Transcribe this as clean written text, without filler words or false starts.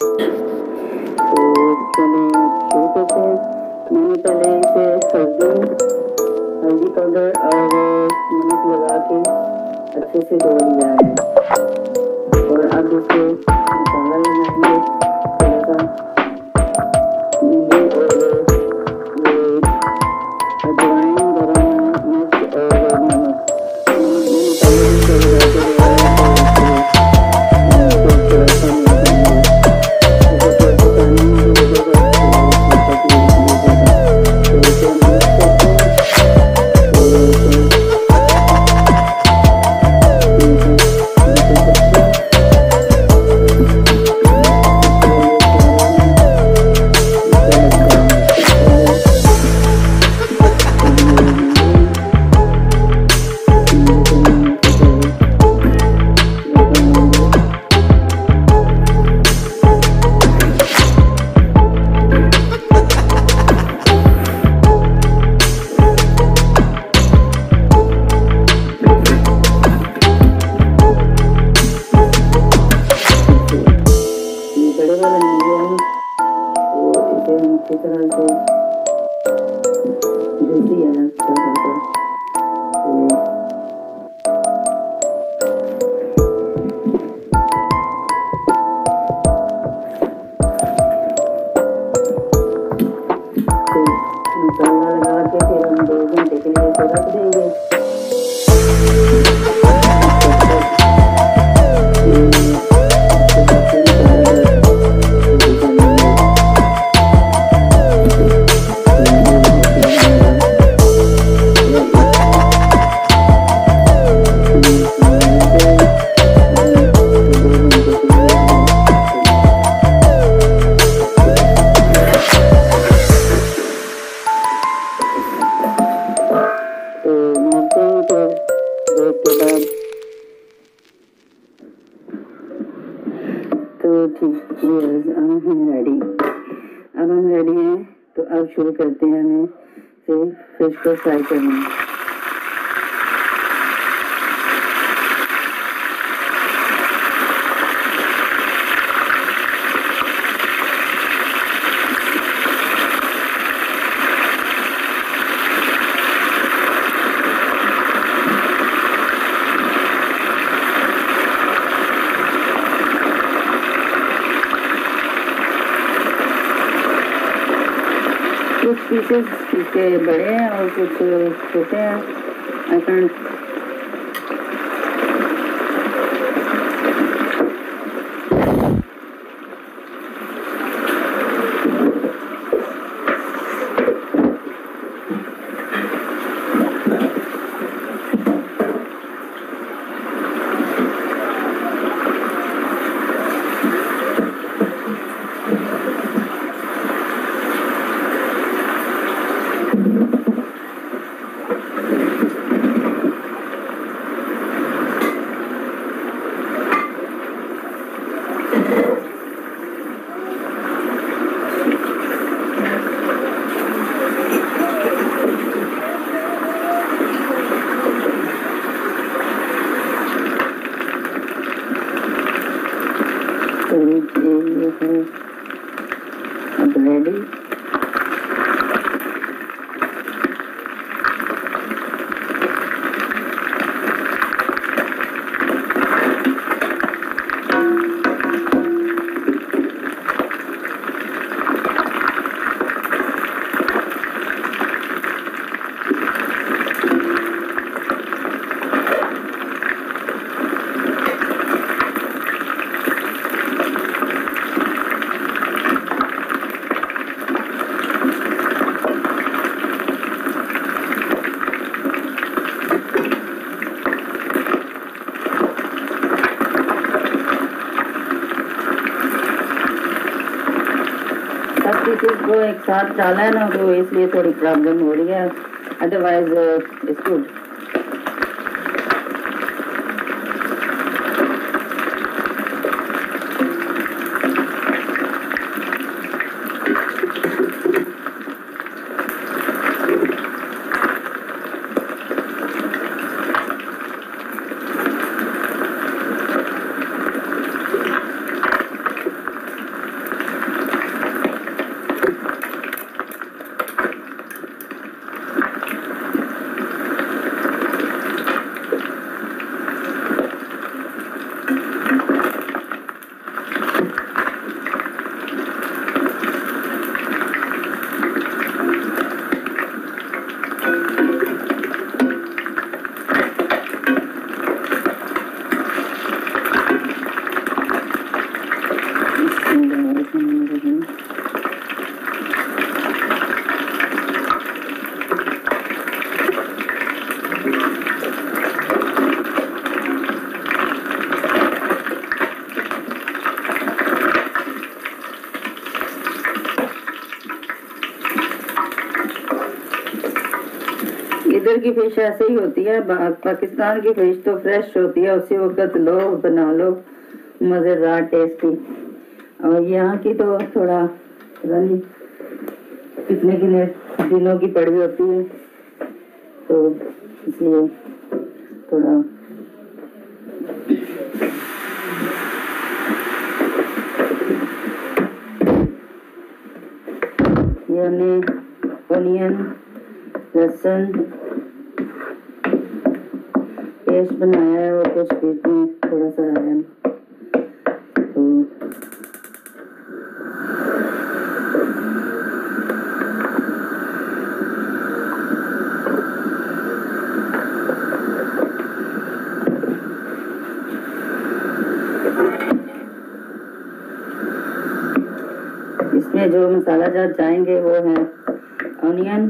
तो चलिए शुरू करते हैं। मैंने पहले इसे हल्दी पाउडर और नमक लगा के अच्छे से धो लिया है और अब इसे मसाला लगाएंगे थोड़ा सा नींबू और ये अजवाइन, गरम मिर्च और नमक। मैंने पहले इसे लगा के लगाया तो थोड़ा सा लगाएंगे जैसे कि पानी में भी लगेगा तो तकलीफ लगेगा। तो इसे हम मिक्स करते हैं और इसे अच्छी तरह से जल्दी है ना मसाला लगा के फिर हम 2 घंटे के लिए इसे रख देंगे। तो ठीक है, अब हम रेडी हैं। तो अब शुरू करते हैं हमें फिश को फ्राई करना। कुछ पीसेस इसके बड़े हैं और कुछ छोटे हैं। आई कैन ये है अब रेडी। सब पीसेस को एक साथ डाला है ना, तो इसलिए थोड़ी प्रॉब्लम हो रही है, अदरवाइज इट्स गुड। इधर की फिश ऐसे ही होती है, पाकिस्तान की फिश तो फ्रेश होती है, उसी वक्त लो बना लो, मज़ेदार टेस्टी। और यहाँ की तो थोड़ा पता नहीं कितने कितने दिनों की पड़ी होती है, तो इसलिए थोड़ा ये हमने ऑनियन लहसुन पेस्ट बनाया है और कुछ पेस्ट में थोड़ा सा है, तो इसमें जो मसाला जात जाएंगे वो है ऑनियन,